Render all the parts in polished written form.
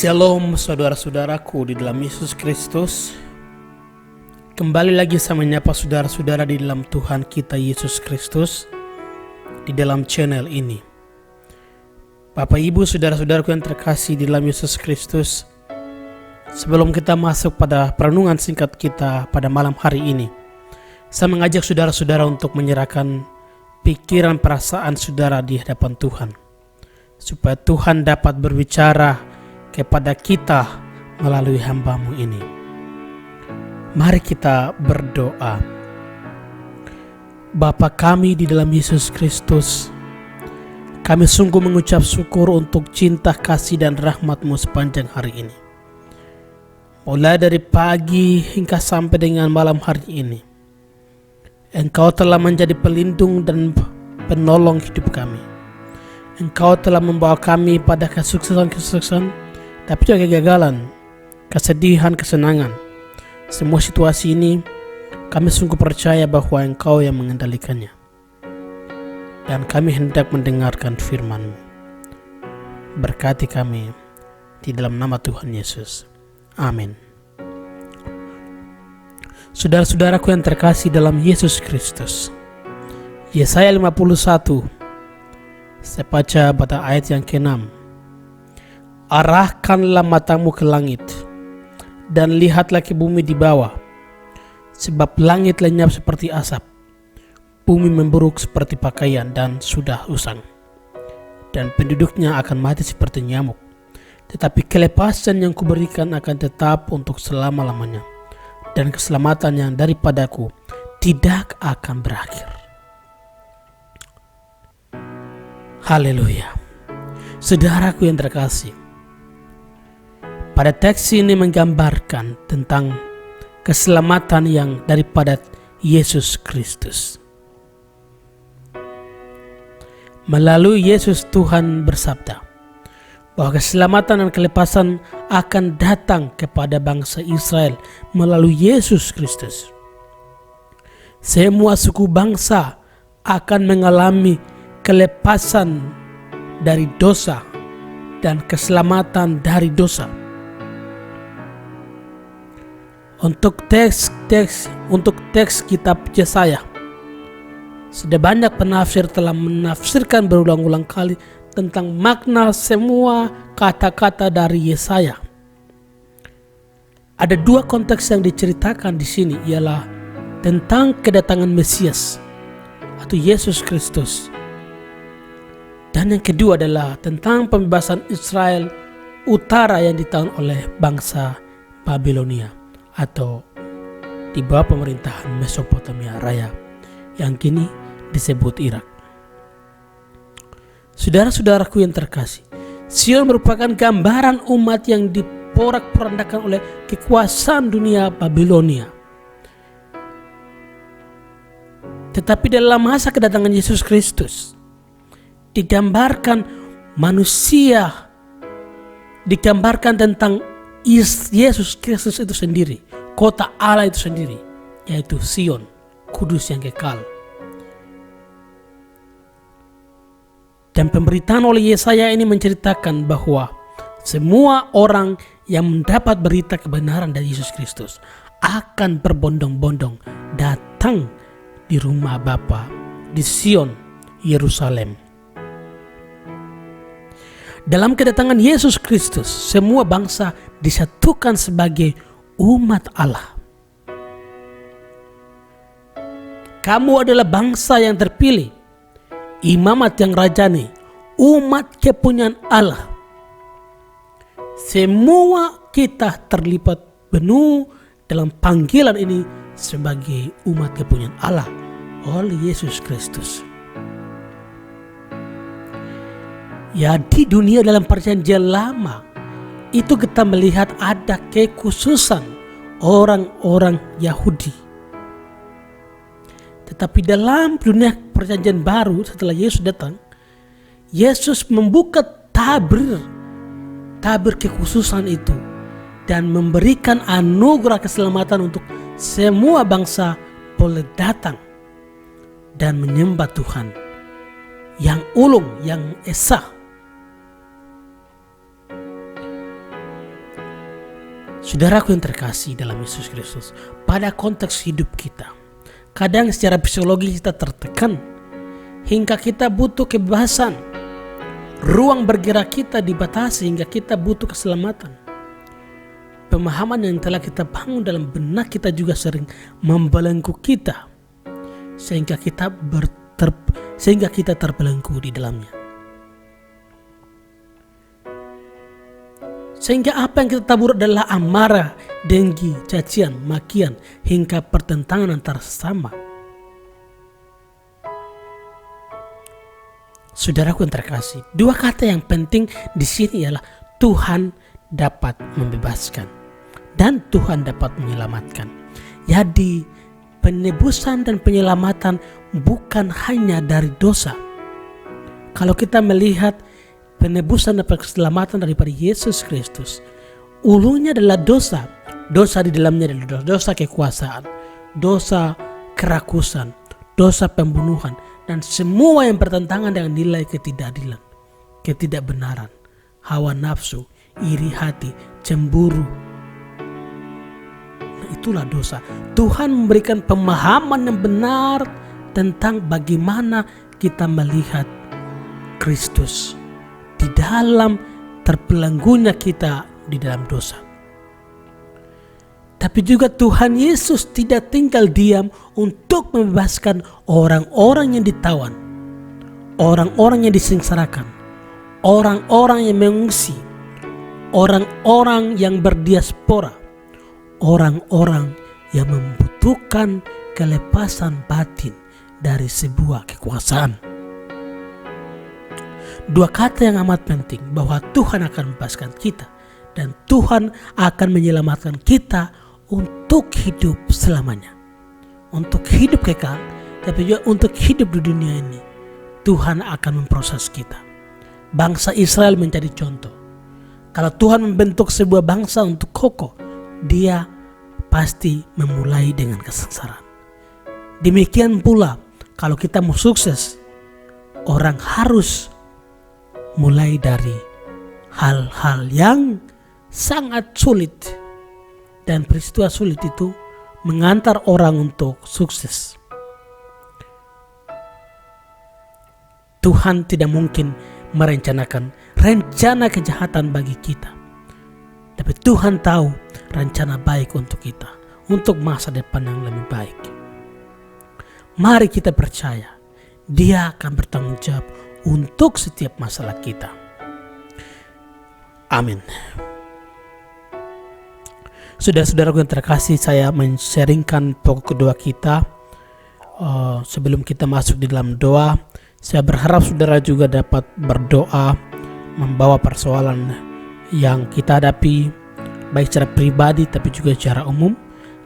Shalom saudara-saudaraku di dalam Yesus Kristus. Kembali lagi saya menyapa saudara-saudara di dalam Tuhan kita Yesus Kristus di dalam channel ini. Bapak Ibu saudara-saudaraku yang terkasih di dalam Yesus Kristus, sebelum kita masuk pada perenungan singkat kita pada malam hari ini, saya mengajak saudara-saudara untuk menyerahkan pikiran perasaan saudara di hadapan Tuhan, supaya Tuhan dapat berbicara kepada kita melalui hamba-Mu ini. Mari kita berdoa. Bapa kami di dalam Yesus Kristus, kami sungguh mengucap syukur untuk cinta, kasih dan rahmat-Mu sepanjang hari ini. Mulai dari pagi hingga sampai dengan malam hari ini, Engkau telah menjadi pelindung dan penolong hidup kami. Engkau telah membawa kami pada kesuksesan, tapi juga kegagalan, kesedihan, kesenangan. Semua situasi ini kami sungguh percaya bahwa Engkau yang mengendalikannya. Dan kami hendak mendengarkan firman-Mu. Berkati kami di dalam nama Tuhan Yesus. Amin. Saudara-saudaraku yang terkasih dalam Yesus Kristus, Yesaya 51, saya baca pada ayat yang ke-6. Arahkanlah matamu ke langit, dan lihatlah ke bumi di bawah, sebab langit lenyap seperti asap, bumi memburuk seperti pakaian dan sudah usang, dan penduduknya akan mati seperti nyamuk. Tetapi kelepasan yang kuberikan akan tetap untuk selama-lamanya, dan keselamatan yang daripadaku tidak akan berakhir. Haleluya. Saudaraku yang terkasih, pada teks ini menggambarkan tentang keselamatan yang daripada Yesus Kristus. Melalui Yesus Tuhan bersabda bahwa keselamatan dan kelepasan akan datang kepada bangsa Israel melalui Yesus Kristus. Semua suku bangsa akan mengalami kelepasan dari dosa dan keselamatan dari dosa. Untuk teks kitab Yesaya, sudah banyak penafsir telah menafsirkan berulang-ulang kali tentang makna semua kata-kata dari Yesaya. Ada dua konteks yang diceritakan di sini, ialah tentang kedatangan Mesias atau Yesus Kristus, dan yang kedua adalah tentang pembebasan Israel utara yang ditanggung oleh bangsa Babilonia atau di bawah pemerintahan Mesopotamia Raya yang kini disebut Irak. Saudara-saudaraku yang terkasih, Sion merupakan gambaran umat yang diporak-porandakan oleh kekuasaan dunia Babilonia. Tetapi dalam masa kedatangan Yesus Kristus, digambarkan manusia, digambarkan tentang Yesus Kristus itu sendiri, kota Allah itu sendiri, yaitu Sion, kudus yang kekal. Dan pemberitaan oleh Yesaya ini menceritakan bahwa semua orang yang mendapat berita kebenaran dari Yesus Kristus akan berbondong-bondong datang di rumah Bapa di Sion, Yerusalem. Dalam kedatangan Yesus Kristus, semua bangsa disatukan sebagai umat Allah. Kamu adalah bangsa yang terpilih, imamat yang rajani, umat kepunyaan Allah. Semua kita terlibat penuh dalam panggilan ini sebagai umat kepunyaan Allah oleh Yesus Kristus. Ya, di dunia dalam perjanjian lama itu kita melihat ada kekhususan orang-orang Yahudi. Tetapi dalam dunia perjanjian baru setelah Yesus datang, Yesus membuka tabir kekhususan itu dan memberikan anugerah keselamatan untuk semua bangsa boleh datang dan menyembah Tuhan yang ulung, yang esa. Saudaraku yang terkasih dalam Yesus Kristus, pada konteks hidup kita, kadang secara psikologi kita tertekan hingga kita butuh kebebasan. Ruang bergerak kita dibatasi hingga kita butuh keselamatan. Pemahaman yang telah kita bangun dalam benak kita juga sering membelenggu kita sehingga kita terbelenggu di dalamnya. Sehingga apa yang kita tabur adalah amarah, dengki, cacian, makian, hingga pertentangan antar sesama. Saudaraku yang terkasih, dua kata yang penting di sini ialah Tuhan dapat membebaskan dan Tuhan dapat menyelamatkan. Jadi penebusan dan penyelamatan bukan hanya dari dosa. Kalau kita melihat penebusan dan keselamatan daripada Yesus Kristus, ulunya adalah dosa. Dosa di dalamnya adalah dosa kekuasaan, dosa kerakusan, dosa pembunuhan, dan semua yang bertentangan dengan nilai ketidakadilan, ketidakbenaran, hawa nafsu, iri hati, cemburu. Nah, itulah dosa. Tuhan memberikan pemahaman yang benar tentang bagaimana kita melihat Kristus di dalam terbelenggunya kita di dalam dosa. Tapi juga Tuhan Yesus tidak tinggal diam untuk membebaskan orang-orang yang ditawan, orang-orang yang disengsarakan, orang-orang yang mengungsi, orang-orang yang berdiaspora, orang-orang yang membutuhkan kelepasan batin dari sebuah kekuasaan. Dua kata yang amat penting, bahwa Tuhan akan membebaskan kita dan Tuhan akan menyelamatkan kita untuk hidup selamanya, untuk hidup kekal, tapi juga untuk hidup di dunia ini. Tuhan akan memproses kita. Bangsa Israel menjadi contoh. Kalau Tuhan membentuk sebuah bangsa untuk kokoh, Dia pasti memulai dengan kesengsaraan. Demikian pula kalau kita mau sukses, orang harus mulai dari hal-hal yang sangat sulit, dan peristiwa sulit itu mengantar orang untuk sukses. Tuhan tidak mungkin merencanakan rencana kejahatan bagi kita, tapi Tuhan tahu rencana baik untuk kita, untuk masa depan yang lebih baik. Mari kita percaya Dia akan bertanggung jawab untuk setiap masalah kita. Amin. Saudara-saudaraku yang terkasih, saya men-sharingkan pokok kedua kita. Sebelum kita masuk di dalam doa, saya berharap saudara juga dapat berdoa membawa persoalan yang kita hadapi, baik secara pribadi tapi juga secara umum.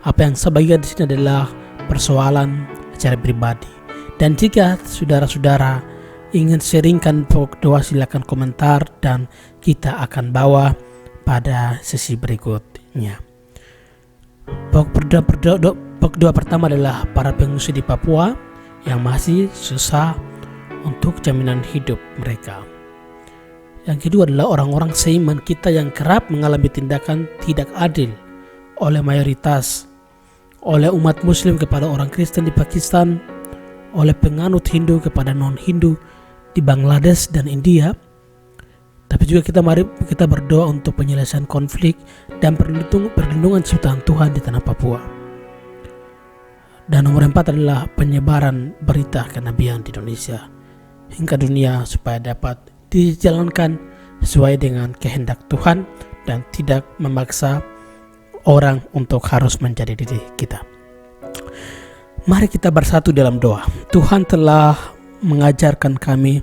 Apa yang saya bagikan di sini adalah persoalan secara pribadi. Dan jika saudara-saudara ingin sharingkan pokok doa, silakan komentar dan kita akan bawa pada sesi berikutnya. Pokok doa pertama adalah para pengungsi di Papua yang masih susah untuk jaminan hidup mereka. Yang kedua adalah orang-orang seiman kita yang kerap mengalami tindakan tidak adil oleh mayoritas, oleh umat Muslim kepada orang Kristen di Pakistan, oleh penganut Hindu kepada non-Hindu di Bangladesh dan India. Tapi juga kita berdoa untuk penyelesaian konflik dan perlindungan ciptaan Tuhan di tanah Papua. Dan nomor 4 adalah penyebaran berita kenabian di Indonesia hingga dunia supaya dapat dijalankan sesuai dengan kehendak Tuhan dan tidak memaksa orang untuk harus menjadi diri kita. Mari kita bersatu dalam doa. Tuhan telah mengajarkan kami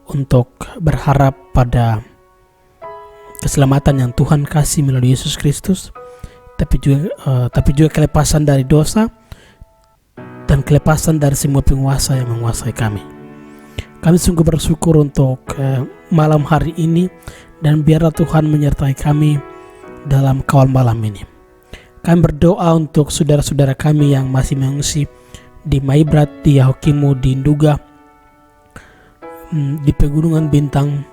untuk berharap pada keselamatan yang Tuhan kasih melalui Yesus Kristus, tapi juga kelepasan dari dosa dan kelepasan dari semua penguasa yang menguasai kami. Kami sungguh bersyukur untuk malam hari ini, dan biarlah Tuhan menyertai kami dalam kawal malam ini. Kami berdoa untuk saudara-saudara kami yang masih mengungsi di Maibrat, di Yahokimu, di Nduga, di Pegunungan Bintang,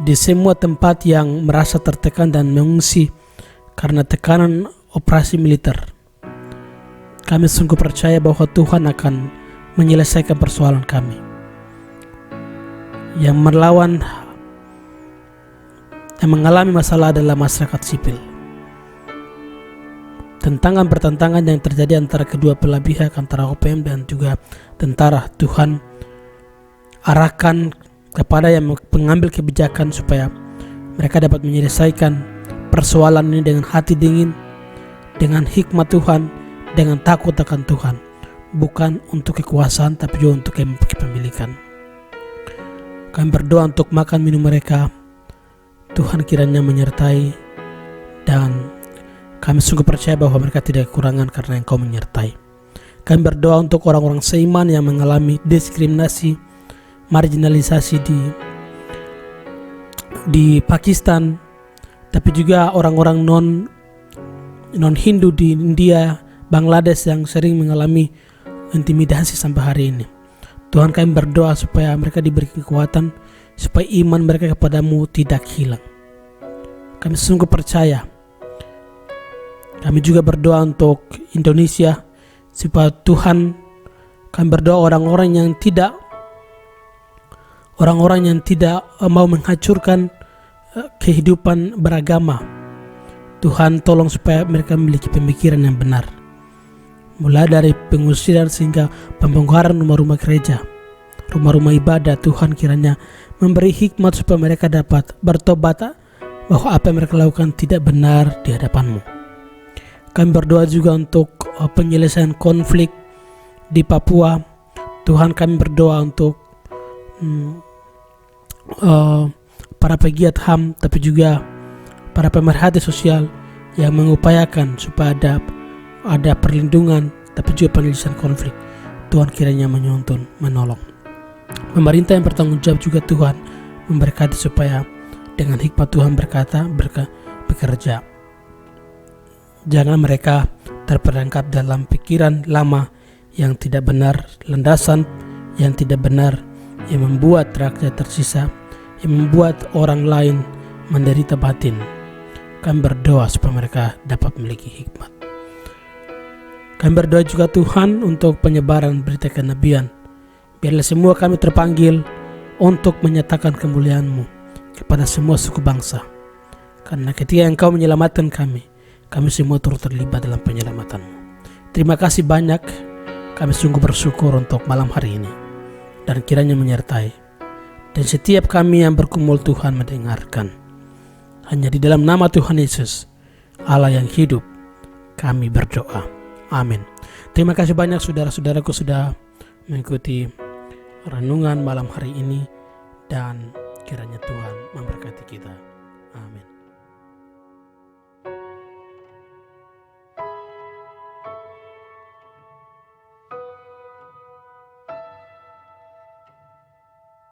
di semua tempat yang merasa tertekan dan mengungsi karena tekanan operasi militer. Kami sungguh percaya bahwa Tuhan akan menyelesaikan persoalan kami. Yang mengalami masalah adalah masyarakat sipil. Pertentangan yang terjadi antara kedua belah pihak, antara OPM dan juga tentara, Tuhan arahkan kepada yang mengambil kebijakan supaya mereka dapat menyelesaikan persoalan ini dengan hati dingin, dengan hikmat Tuhan, dengan takut akan Tuhan, bukan untuk kekuasaan tapi juga untuk kepemilikan. Kami berdoa untuk makan minum mereka, Tuhan kiranya menyertai, dan kami sungguh percaya bahwa mereka tidak kekurangan karena Engkau menyertai. Kami berdoa untuk orang-orang seiman yang mengalami diskriminasi, marginalisasi di Pakistan, tapi juga orang-orang non Hindu di India, Bangladesh yang sering mengalami intimidasi sampai hari ini. Tuhan, kami berdoa supaya mereka diberi kekuatan, supaya iman mereka kepadamu tidak hilang. Kami sungguh percaya. Kami juga berdoa untuk Indonesia, supaya Tuhan, kami berdoa orang-orang yang tidak mau menghancurkan kehidupan beragama. Tuhan, tolong supaya mereka memiliki pemikiran yang benar, mulai dari pengusiran sehingga pembongkaran rumah-rumah gereja, rumah-rumah ibadah. Tuhan kiranya memberi hikmat supaya mereka dapat bertobat bahwa apa yang mereka lakukan tidak benar di hadapan-Mu. Kami berdoa juga untuk penyelesaian konflik di Papua. Tuhan, kami berdoa untuk para pegiat HAM, tapi juga para pemerhati sosial yang mengupayakan supaya ada perlindungan, tapi juga penyelesaian konflik. Tuhan kiranya menolong. Pemerintah yang bertanggung jawab juga Tuhan memberkati supaya dengan hikmat Tuhan bekerja. Jangan mereka terperangkap dalam pikiran lama yang tidak benar, landasan yang tidak benar, yang membuat rakyat tersisa, yang membuat orang lain menderita batin. Kami berdoa supaya mereka dapat memiliki hikmat. Kami berdoa juga Tuhan untuk penyebaran berita kenabian. Biarlah semua kami terpanggil untuk menyatakan kemuliaan-Mu kepada semua suku bangsa. Karena ketika Engkau menyelamatkan kami semua turut terlibat dalam penyelamatan-Mu. Terima kasih banyak. Kami sungguh bersyukur untuk malam hari ini, dan kiranya menyertai. Dan setiap kami yang berkumpul Tuhan mendengarkan. Hanya di dalam nama Tuhan Yesus, Allah yang hidup, kami berdoa. Amin. Terima kasih banyak saudara-saudaraku sudah mengikuti renungan malam hari ini, dan kiranya Tuhan memberkati kita.